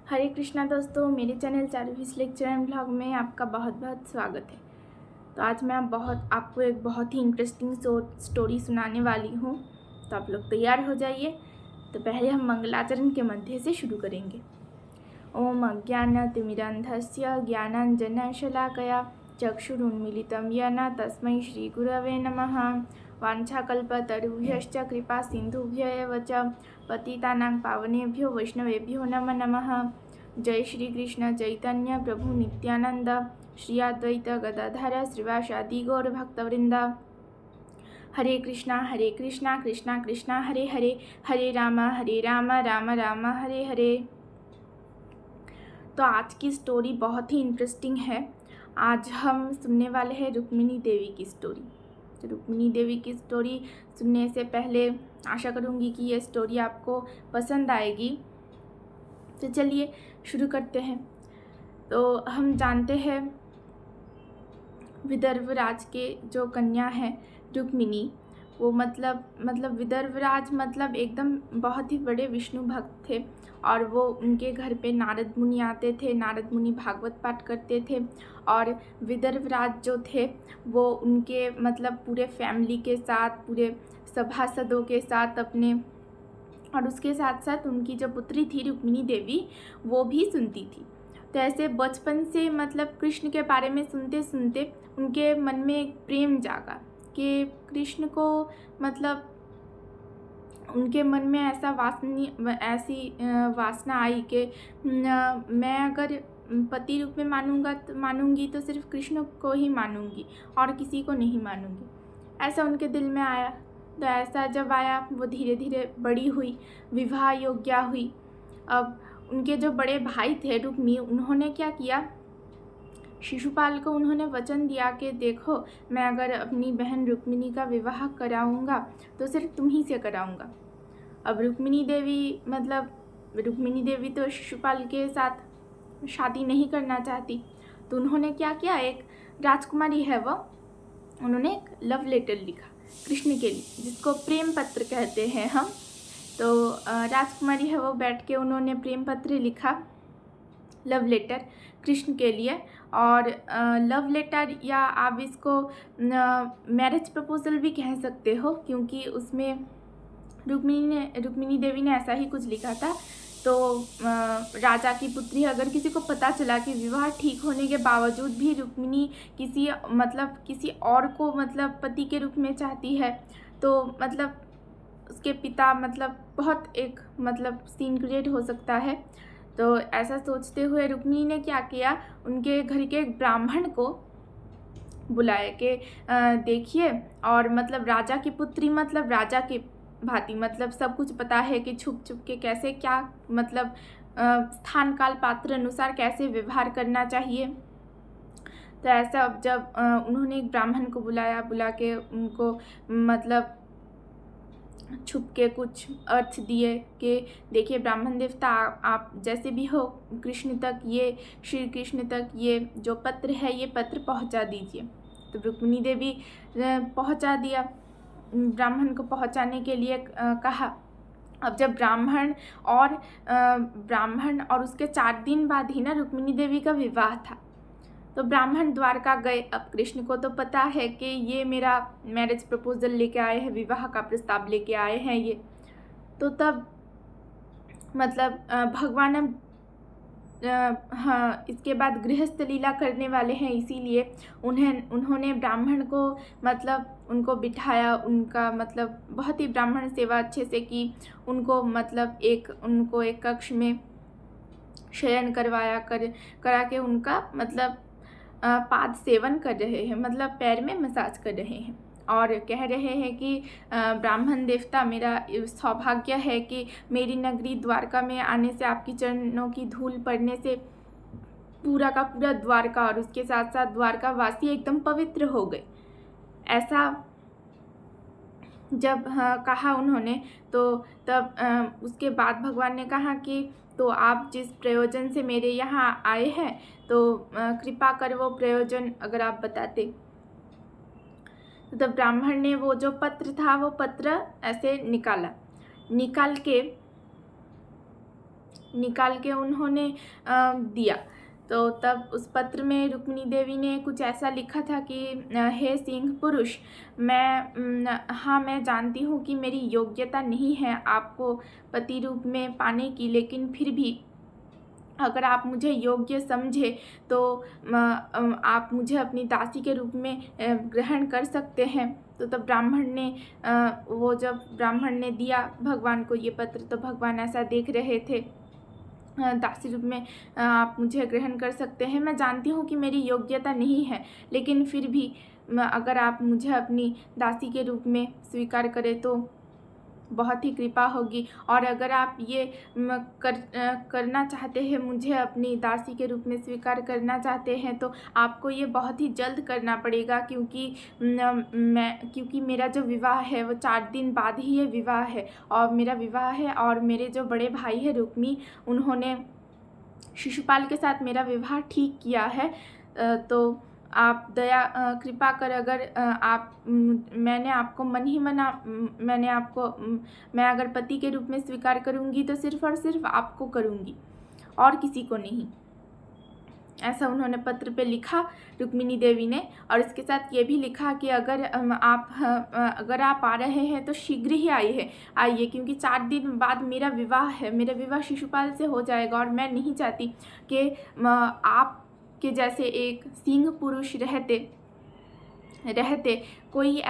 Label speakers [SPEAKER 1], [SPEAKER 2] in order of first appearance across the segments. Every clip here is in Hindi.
[SPEAKER 1] हरे कृष्णा दोस्तों, मेरे चैनल चारूहीस लेक्चर एंड ब्लॉग में आपका बहुत बहुत स्वागत है। तो आज मैं आपको एक बहुत ही इंटरेस्टिंग स्टोरी सुनाने वाली हूँ। तो आप लोग तैयार हो जाइए। तो पहले हम मंगलाचरण के मध्य से शुरू करेंगे। ओम अज्ञानतिमिरान्धस्य ज्ञानाञ्जनशलाकया चक्षुरुन्मीलितं येन तस्मै श्रीगुरवे नमः। वाञ्छाकल्पतरुभ्यश्च कृपा सिन्धुभ्य एव च पतितानां पावनेभ्यो वैष्णवेभ्यो नमो नमः। जय श्री कृष्ण चैतन्य प्रभु नित्यानंद श्री अद्वैत गदाधर श्रीवासादि गौर भक्तवृंद। हरे कृष्णा कृष्णा कृष्णा हरे हरे, हरे राम राम राम हरे हरे। तो आज की स्टोरी बहुत ही इंटरेस्टिंग है। आज हम सुनने वाले हैं रुक्मिणी देवी की स्टोरी। तो रुक्मिणी देवी की स्टोरी सुनने से पहले आशा करूँगी कि ये स्टोरी आपको पसंद आएगी। तो चलिए शुरू करते हैं। तो हम जानते हैं विदर्भ राज के जो कन्या है रुक्मिणी, वो मतलब विदर्भ राज मतलब एकदम बहुत ही बड़े विष्णु भक्त थे। और वो उनके घर पे नारद मुनि आते थे, नारद मुनि भागवत पाठ करते थे। और विदर्भ राज जो थे वो उनके मतलब पूरे फैमिली के साथ, पूरे सभासदों के साथ अपने, और उसके साथ साथ उनकी जो पुत्री थी रुक्मिणी देवी वो भी सुनती थी। तो ऐसे बचपन से मतलब कृष्ण के बारे में सुनते सुनते उनके मन में एक प्रेम जागा कि कृष्ण को मतलब उनके मन में ऐसी वासना आई कि मैं अगर पति रूप में मानूंगी तो सिर्फ कृष्ण को ही मानूंगी और किसी को नहीं मानूंगी। ऐसा उनके दिल में आया। तो ऐसा जब आया वो धीरे धीरे बड़ी हुई, विवाह योग्य हुई। अब उनके जो बड़े भाई थे रुक्मी, उन्होंने क्या किया, शिशुपाल को उन्होंने वचन दिया कि देखो, मैं अगर अपनी बहन रुक्मिणी का विवाह कराऊंगा तो सिर्फ तुम ही से कराऊंगा। अब रुक्मिणी देवी तो शिशुपाल के साथ शादी नहीं करना चाहती। तो उन्होंने क्या किया, एक राजकुमारी है वो, उन्होंने एक लव लेटर लिखा कृष्ण के लिए, जिसको प्रेम पत्र कहते हैं हम। तो राजकुमारी है वो, बैठ के उन्होंने प्रेम पत्र लिखा, लव लेटर कृष्ण के लिए। और लव लेटर या आप इसको मैरिज प्रपोजल भी कह सकते हो, क्योंकि उसमें रुक्मिणी देवी ने ऐसा ही कुछ लिखा था। तो राजा की पुत्री, अगर किसी को पता चला कि विवाह ठीक होने के बावजूद भी रुक्मिणी किसी और को पति के रूप में चाहती है, तो उसके पिता बहुत एक सीन क्रिएट हो सकता है। तो ऐसा सोचते हुए रुक्मिणी ने क्या किया, उनके घर के एक ब्राह्मण को बुलाया कि देखिए, और राजा की पुत्री राजा के भांति सब कुछ पता है कि छुप छुप के कैसे क्या स्थान काल पात्र अनुसार कैसे व्यवहार करना चाहिए। तो ऐसा जब उन्होंने एक ब्राह्मण को बुला के उनको छुप के कुछ अर्थ दिए कि देखिए ब्राह्मण देवता, आप जैसे भी हो कृष्ण तक, ये श्री कृष्ण तक ये जो पत्र है ये पत्र पहुंचा दीजिए। तो रुक्मिणी देवी पहुंचा दिया, ब्राह्मण को पहुंचाने के लिए कहा। अब जब ब्राह्मण और उसके 4 दिन बाद ही ना रुक्मिणी देवी का विवाह था। तो ब्राह्मण द्वारका गए। अब कृष्ण को तो पता है कि ये मेरा मैरिज प्रपोजल लेके आए हैं, विवाह का प्रस्ताव लेके आए हैं ये। तो तब भगवान हाँ, इसके बाद गृहस्थ लीला करने वाले हैं, इसीलिए उन्होंने ब्राह्मण को उनको बिठाया, उनका बहुत ही ब्राह्मण सेवा अच्छे से की। उनको एक कक्ष में शयन करा के उनका पाद सेवन कर रहे हैं, पैर में मसाज कर रहे हैं। और कह रहे हैं कि ब्राह्मण देवता, मेरा सौभाग्य है कि मेरी नगरी द्वारका में आने से, आपकी चरणों की धूल पड़ने से पूरा का पूरा द्वारका और उसके साथ साथ द्वारका वासी एकदम पवित्र हो गए। ऐसा जब कहा उन्होंने, तो तब उसके बाद भगवान ने कहा कि तो आप जिस प्रयोजन से मेरे यहाँ आए हैं, तो कृपा कर वो प्रयोजन अगर आप बताते। तो ब्राह्मण ने वो जो पत्र था वो पत्र ऐसे निकाल के निकाल के उन्होंने दिया। तो तब उस पत्र में रुक्मिणी देवी ने कुछ ऐसा लिखा था कि हे सिंह पुरुष, मैं जानती हूँ कि मेरी योग्यता नहीं है आपको पति रूप में पाने की, लेकिन फिर भी अगर आप मुझे योग्य समझे तो आप मुझे अपनी दासी के रूप में ग्रहण कर सकते हैं। तो तब जब ब्राह्मण ने दिया भगवान को ये पत्र, तो भगवान ऐसा देख रहे थे, दासी रूप में आप मुझे ग्रहण कर सकते हैं। मैं जानती हूँ कि मेरी योग्यता नहीं है, लेकिन फिर भी अगर आप मुझे अपनी दासी के रूप में स्वीकार करें तो बहुत ही कृपा होगी। और अगर आप ये करना चाहते हैं, मुझे अपनी दासी के रूप में स्वीकार करना चाहते हैं, तो आपको ये बहुत ही जल्द करना पड़ेगा, क्योंकि मेरा जो विवाह है वो 4 दिन बाद ही ये विवाह है, और मेरा विवाह है, और मेरे जो बड़े भाई है रुक्मी, उन्होंने शिशुपाल के साथ मेरा विवाह ठीक किया है। तो आप कृपा कर, अगर मैंने आपको मैं अगर पति के रूप में स्वीकार करूंगी तो सिर्फ और सिर्फ आपको करूंगी और किसी को नहीं। ऐसा उन्होंने पत्र पे लिखा रुक्मिणी देवी ने। और इसके साथ ये भी लिखा कि अगर आप आ रहे हैं तो शीघ्र ही आइए, क्योंकि 4 दिन बाद मेरा विवाह है। मेरा विवाह शिशुपाल से हो जाएगा, और मैं नहीं चाहती कि आप के जैसे एक सिंह पुरुष रहते कोई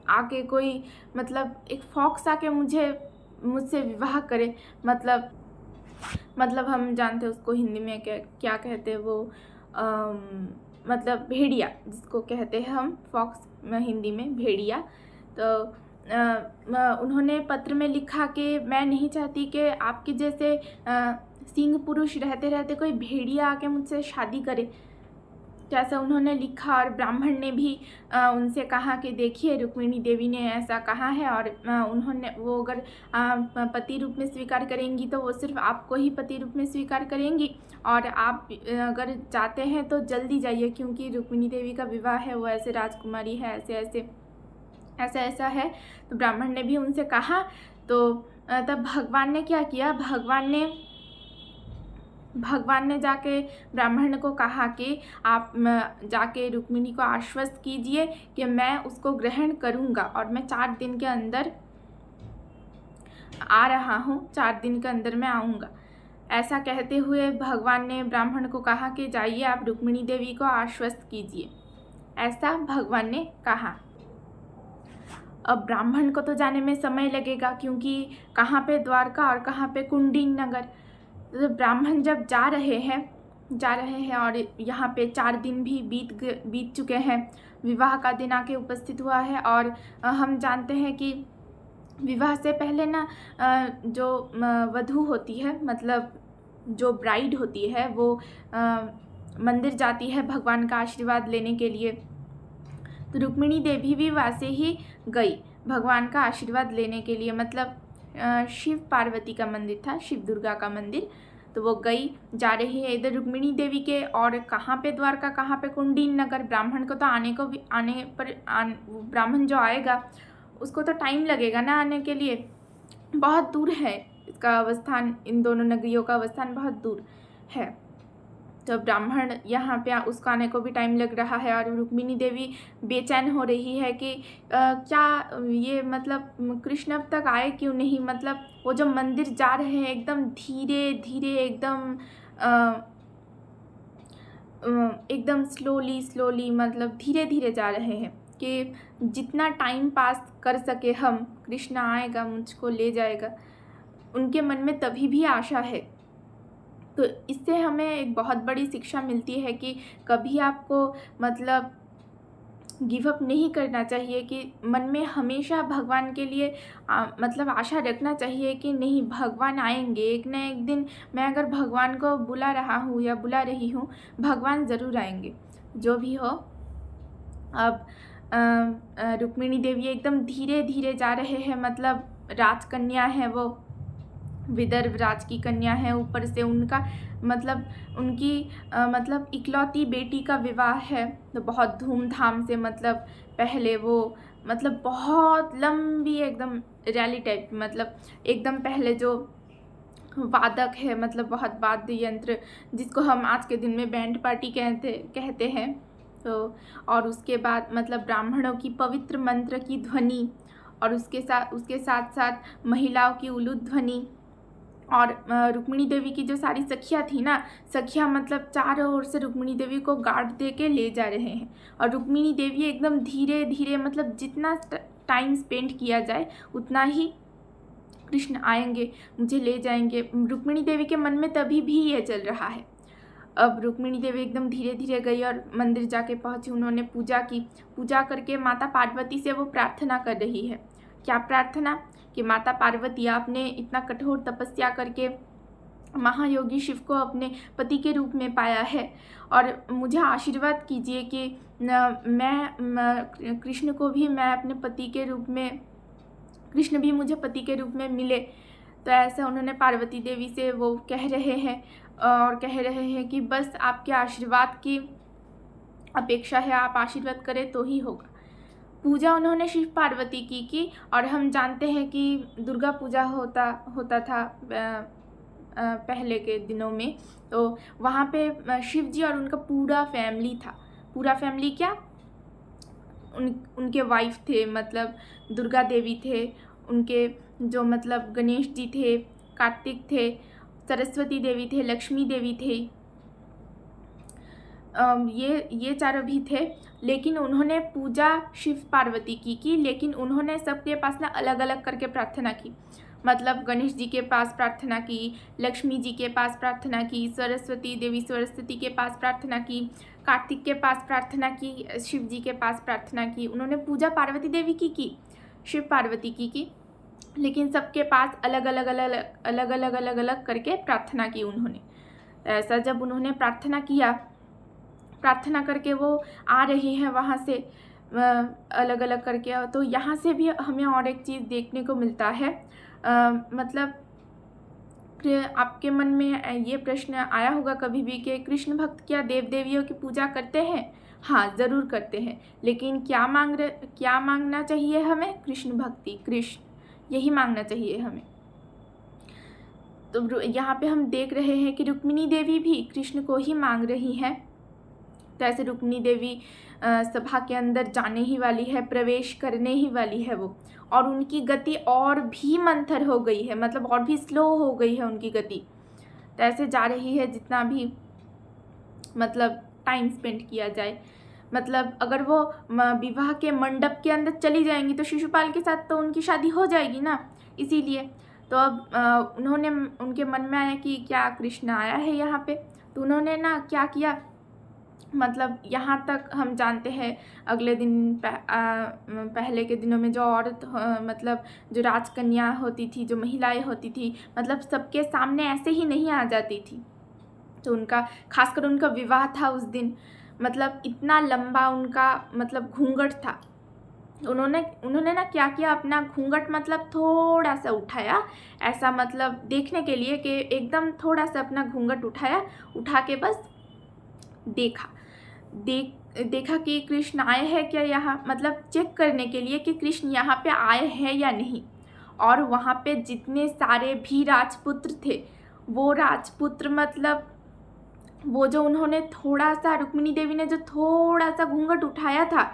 [SPEAKER 1] आके कोई मतलब एक फॉक्स आके मुझसे विवाह करे। मतलब हम जानते हैं उसको हिंदी में क्या कहते हैं, वो मतलब भेड़िया, जिसको कहते हैं हम फॉक्स हिंदी में भेड़िया। तो उन्होंने पत्र में लिखा कि मैं नहीं चाहती कि आपके जैसे सिंह पुरुष रहते कोई भेड़िया आके मुझसे शादी करे। जैसा उन्होंने लिखा, और ब्राह्मण ने भी उनसे कहा कि देखिए रुक्मिणी देवी ने ऐसा कहा है, और वो अगर पति रूप में स्वीकार करेंगी तो वो सिर्फ आपको ही पति रूप में स्वीकार करेंगी, और आप अगर चाहते हैं तो जल्दी जाइए, क्योंकि रुक्मिणी देवी का विवाह है, वो ऐसे राजकुमारी है, ऐसा है। तो ब्राह्मण ने भी उनसे कहा। तो तब भगवान ने क्या किया, भगवान ने जाके ब्राह्मण को कहा कि आप जाके रुक्मिणी को आश्वस्त कीजिए कि मैं उसको ग्रहण करूँगा, और मैं 4 दिन के अंदर आ रहा हूँ, 4 दिन के अंदर मैं आऊँगा। ऐसा कहते हुए भगवान ने ब्राह्मण को कहा कि जाइए आप रुक्मिणी देवी को आश्वस्त कीजिए। ऐसा भगवान ने कहा। अब ब्राह्मण को तो जाने में समय लगेगा, क्योंकि कहाँ पे द्वारका और कहाँ पे कुंडीन नगर। तो ब्राह्मण जब जा रहे हैं और यहाँ पे 4 दिन भी बीत चुके हैं, विवाह का दिन आके उपस्थित हुआ है। और हम जानते हैं कि विवाह से पहले ना जो वधू होती है, मतलब जो ब्राइड होती है, वो मंदिर जाती है भगवान का आशीर्वाद लेने के लिए। तो रुक्मिणी देवी भी वैसे ही गई भगवान का आशीर्वाद लेने के लिए। मतलब शिव पार्वती का मंदिर था, शिव दुर्गा का मंदिर। तो वो जा रही है इधर रुक्मिणी देवी के, और कहाँ पे द्वारका, कहाँ पे कुंडीन नगर। ब्राह्मण को तो ब्राह्मण जो आएगा उसको तो टाइम लगेगा ना आने के लिए, बहुत दूर है इसका अवस्थान, इन दोनों नगरियों का अवस्थान बहुत दूर है। तो ब्राह्मण यहाँ पे उसका आने को भी टाइम लग रहा है, और रुक्मिणी देवी बेचैन हो रही है कि क्या ये मतलब कृष्ण अब तक आए क्यों नहीं। मतलब वो जो मंदिर जा रहे हैं एकदम धीरे धीरे, एकदम स्लोली, मतलब धीरे धीरे जा रहे हैं कि जितना टाइम पास कर सके हम, कृष्ण आएगा मुझको ले जाएगा, उनके मन में तभी भी आशा है। तो इससे हमें एक बहुत बड़ी शिक्षा मिलती है कि कभी आपको मतलब गिव अप नहीं करना चाहिए, कि मन में हमेशा भगवान के लिए मतलब आशा रखना चाहिए कि नहीं, भगवान आएंगे एक न एक दिन। मैं अगर भगवान को बुला रहा हूँ या बुला रही हूँ, भगवान ज़रूर आएंगे, जो भी हो। अब रुक्मिणी देवी एकदम धीरे धीरे जा रहे हैं। मतलब राजकन्या है, वो विदर्भ राज की कन्या है, ऊपर से उनका मतलब उनकी मतलब इकलौती बेटी का विवाह है। तो बहुत धूमधाम से, मतलब पहले वो मतलब बहुत लंबी एकदम रैली टाइप, मतलब एकदम पहले जो वादक है, मतलब बहुत वाद्य यंत्र जिसको हम आज के दिन में बैंड पार्टी कहते हैं। तो और उसके बाद मतलब ब्राह्मणों की पवित्र मंत्र की ध्वनि, और उसके साथ साथ महिलाओं की उलूद ध्वनि, और रुक्मिणी देवी की जो सारी सखियाँ थी ना, सखियाँ मतलब चारों ओर से रुक्मिणी देवी को गार्ड दे के ले जा रहे हैं। और रुक्मिणी देवी एकदम धीरे धीरे, मतलब जितना टाइम स्पेंड किया जाए उतना ही कृष्ण आएंगे, मुझे ले जाएंगे। रुक्मिणी देवी के मन में तभी भी ये चल रहा है। अब रुक्मिणी देवी एकदम धीरे धीरे गई और मंदिर जाके पहुंची। उन्होंने पूजा की। पूजा करके माता पार्वती से वो प्रार्थना कर रही है। क्या प्रार्थना? कि माता पार्वती, आपने इतना कठोर तपस्या करके महायोगी शिव को अपने पति के रूप में पाया है, और मुझे आशीर्वाद कीजिए कि मैं कृष्ण को भी मैं अपने पति के रूप में, कृष्ण भी मुझे पति के रूप में मिले। तो ऐसा उन्होंने पार्वती देवी से वो कह रहे हैं, और कह रहे हैं कि बस आपके आशीर्वाद की अपेक्षा है, आप आशीर्वाद करें तो ही होगा। पूजा उन्होंने शिव पार्वती की। और हम जानते हैं कि दुर्गा पूजा होता था पहले के दिनों में। तो वहाँ पे शिव जी और उनका पूरा फैमिली था। पूरा फैमिली क्या, उनके वाइफ थे, मतलब दुर्गा देवी थे, उनके जो मतलब गणेश जी थे, कार्तिक थे, सरस्वती देवी थे, लक्ष्मी देवी थे, ये चारों भी थे। लेकिन उन्होंने पूजा शिव पार्वती की, लेकिन उन्होंने सबके पास ना अलग अलग करके प्रार्थना की। मतलब गणेश जी के पास प्रार्थना की, लक्ष्मी जी के पास प्रार्थना की, सरस्वती देवी सरस्वती के पास प्रार्थना की, कार्तिक के पास प्रार्थना की, शिव जी के पास प्रार्थना की। उन्होंने पूजा पार्वती देवी की, शिव पार्वती की, लेकिन सबके पास अलग अलग करके प्रार्थना की उन्होंने। ऐसा जब उन्होंने प्रार्थना किया, प्रार्थना करके वो आ रही है वहाँ से अलग अलग करके, तो यहाँ से भी हमें और एक चीज़ देखने को मिलता है। मतलब आपके मन में ये प्रश्न आया होगा कभी भी कि कृष्ण भक्त क्या देव देवियों की पूजा करते हैं? हाँ, ज़रूर करते हैं। लेकिन क्या मांगना चाहिए हमें? कृष्ण भक्ति, कृष्ण, यही मांगना चाहिए हमें। तो यहाँ पे हम देख रहे हैं कि रुक्मिणी देवी भी कृष्ण को ही मांग रही हैं। तो ऐसे रुक्मिणी देवी सभा के अंदर जाने ही वाली है, प्रवेश करने ही वाली है वो, और उनकी गति और भी मंथर हो गई है, मतलब और भी स्लो हो गई है उनकी गति। तो ऐसे जा रही है जितना भी मतलब टाइम स्पेंड किया जाए। मतलब अगर वो विवाह के मंडप के अंदर चली जाएंगी तो शिशुपाल के साथ तो उनकी शादी हो जाएगी ना, इसीलिए। तो अब उन्होंने, उनके मन में आया कि क्या कृष्ण आया है यहाँ पे, तो उन्होंने ना क्या किया, मतलब यहाँ तक हम जानते हैं अगले दिन पहले के दिनों में जो औरत मतलब जो राजकन्या होती थी, जो महिलाएं होती थी, मतलब सबके सामने ऐसे ही नहीं आ जाती थी। तो उनका, खासकर उनका विवाह था उस दिन, मतलब इतना लंबा उनका मतलब घूंघट था। उन्होंने ना क्या किया, अपना घूंघट मतलब थोड़ा सा उठाया, ऐसा मतलब देखने के लिए कि एकदम थोड़ा सा अपना घूंघट उठाया, उठा के बस देखा कि कृष्ण आए हैं क्या यहाँ, मतलब चेक करने के लिए कि कृष्ण यहाँ पे आए हैं या नहीं। और वहाँ पे जितने सारे भी राजपुत्र थे, वो राजपुत्र मतलब वो जो उन्होंने थोड़ा सा, रुक्मिणी देवी ने जो थोड़ा सा घूंघट उठाया था,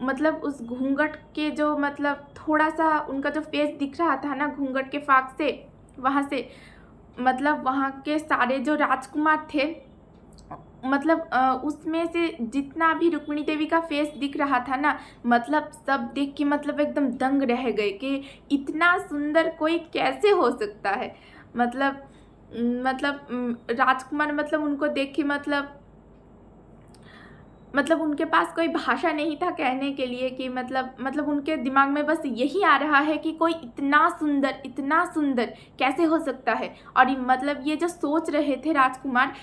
[SPEAKER 1] मतलब उस घूंघट के जो मतलब थोड़ा सा उनका जो फेस दिख रहा था ना घूंघट के फाक से, वहाँ से मतलब वहाँ के सारे जो राजकुमार थे, मतलब उसमें से जितना भी रुक्मिणी देवी का फेस दिख रहा था ना, मतलब सब देख के मतलब एकदम दंग रह गए कि इतना सुंदर कोई कैसे हो सकता है। मतलब राजकुमार मतलब उनको देख के मतलब उनके पास कोई भाषा नहीं था कहने के लिए कि मतलब उनके दिमाग में बस यही आ रहा है कि कोई इतना सुंदर कैसे हो सकता है। और मतलब ये जो सोच रहे थे राजकुमार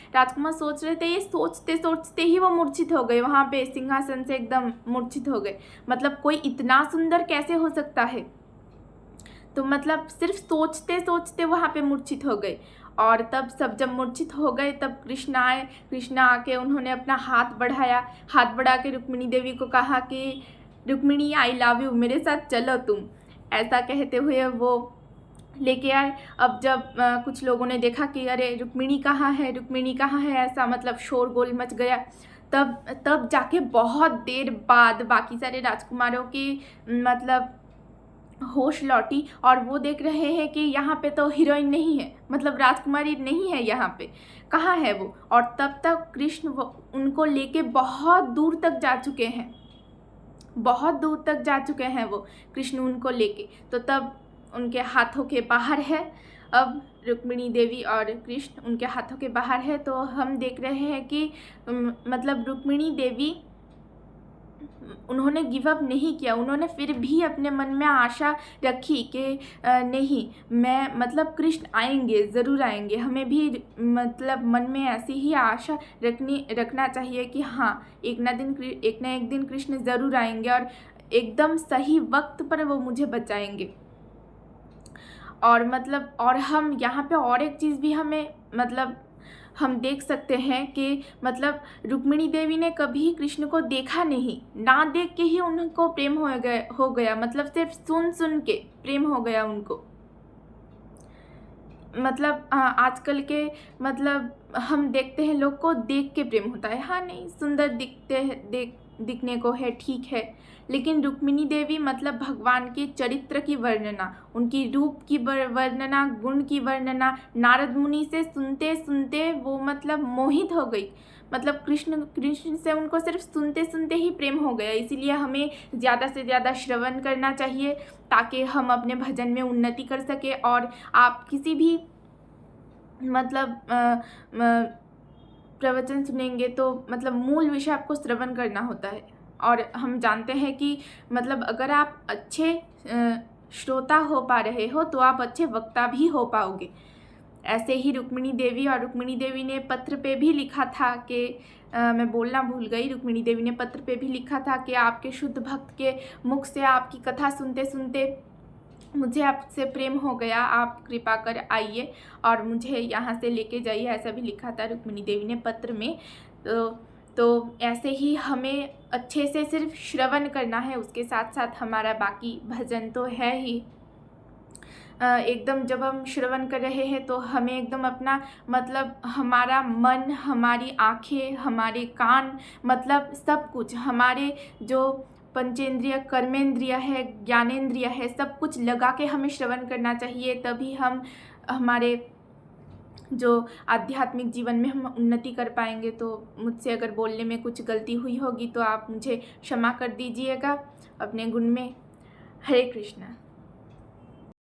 [SPEAKER 1] सोच रहे थे, ये सोचते सोचते ही वो मूर्छित हो गए, वहाँ पे सिंहासन से एकदम मूर्छित हो गए। मतलब कोई इतना सुंदर कैसे हो सकता है, तो मतलब सिर्फ सोचते सोचते वहाँ पे मूर्छित हो गए। और तब सब जब मूर्छित हो गए तब कृष्ण आए। कृष्ण आके उन्होंने अपना हाथ बढ़ाया, हाथ बढ़ा के रुक्मिणी देवी को कहा कि रुक्मिणी आई लव यू, मेरे साथ चलो तुम। ऐसा कहते हुए वो लेके आए। अब जब कुछ लोगों ने देखा कि अरे रुक्मिणी कहाँ है, रुक्मिणी कहाँ है, ऐसा मतलब शोरगुल मच गया। तब जाके बहुत देर बाद बाकी सारे राजकुमारों की मतलब होश लौटी और वो देख रहे हैं कि यहाँ पे तो हीरोइन नहीं है, मतलब राजकुमारी नहीं है, यहाँ पे कहाँ है वो। और तब तक कृष्ण उनको लेके बहुत दूर तक जा चुके हैं, बहुत दूर तक जा चुके हैं वो कृष्ण उनको लेके। तो तब उनके हाथों के बाहर है, अब रुक्मिणी देवी और कृष्ण उनके हाथों के बाहर है। तो हम देख रहे हैं कि मतलब रुक्मिणी देवी उन्होंने गिव अप नहीं किया, उन्होंने फिर भी अपने मन में आशा रखी कि नहीं, मैं मतलब कृष्ण आएंगे, ज़रूर आएंगे। हमें भी मतलब मन में ऐसी ही आशा रखना चाहिए कि हाँ, एक ना एक दिन कृष्ण ज़रूर आएंगे और एकदम सही वक्त पर वो मुझे बचाएंगे। और मतलब और हम यहाँ पे और एक चीज़ भी हमें मतलब हम देख सकते हैं कि मतलब रुक्मिणी देवी ने कभी कृष्ण को देखा नहीं, ना देख के ही उनको प्रेम हो गया, मतलब सिर्फ सुन के प्रेम हो गया उनको। मतलब आजकल के मतलब हम देखते हैं लोग को देख के प्रेम होता है, हाँ नहीं सुंदर दिखने को है, ठीक है, लेकिन रुक्मिणी देवी मतलब भगवान के चरित्र की वर्णना, उनकी रूप की वर्णना, गुण की वर्णना नारद मुनि से सुनते सुनते वो मतलब मोहित हो गई। मतलब कृष्ण से उनको सिर्फ सुनते सुनते ही प्रेम हो गया। इसीलिए हमें ज़्यादा से ज़्यादा श्रवण करना चाहिए ताकि हम अपने भजन में उन्नति कर सके। और आप किसी भी मतलब प्रवचन सुनेंगे तो मतलब मूल विषय आपको श्रवण करना होता है। और हम जानते हैं कि मतलब अगर आप अच्छे श्रोता हो पा रहे हो तो आप अच्छे वक्ता भी हो पाओगे। ऐसे ही रुक्मिणी देवी ने पत्र पे भी लिखा था कि मैं बोलना भूल गई, रुक्मिणी देवी ने पत्र पे भी लिखा था कि आपके शुद्ध भक्त के मुख से आपकी कथा सुनते सुनते मुझे आपसे प्रेम हो गया, आप कृपा कर आइए और मुझे यहाँ से लेके जाइए, ऐसा भी लिखा था रुक्मिणी देवी ने पत्र में। तो ऐसे ही हमें अच्छे से सिर्फ श्रवण करना है, उसके साथ साथ हमारा बाकी भजन तो है ही। एकदम जब हम श्रवण कर रहे हैं तो हमें एकदम अपना मतलब हमारा मन, हमारी आँखें, हमारे कान, मतलब सब कुछ, हमारे जो पंचेंद्रिय, कर्मेंद्रिय है, ज्ञानेंद्रिय है, सब कुछ लगा के हमें श्रवण करना चाहिए। तभी हम हमारे जो आध्यात्मिक जीवन में हम उन्नति कर पाएंगे। तो मुझसे अगर बोलने में कुछ गलती हुई होगी तो आप मुझे क्षमा कर दीजिएगा अपने गुण में। हरे कृष्णा।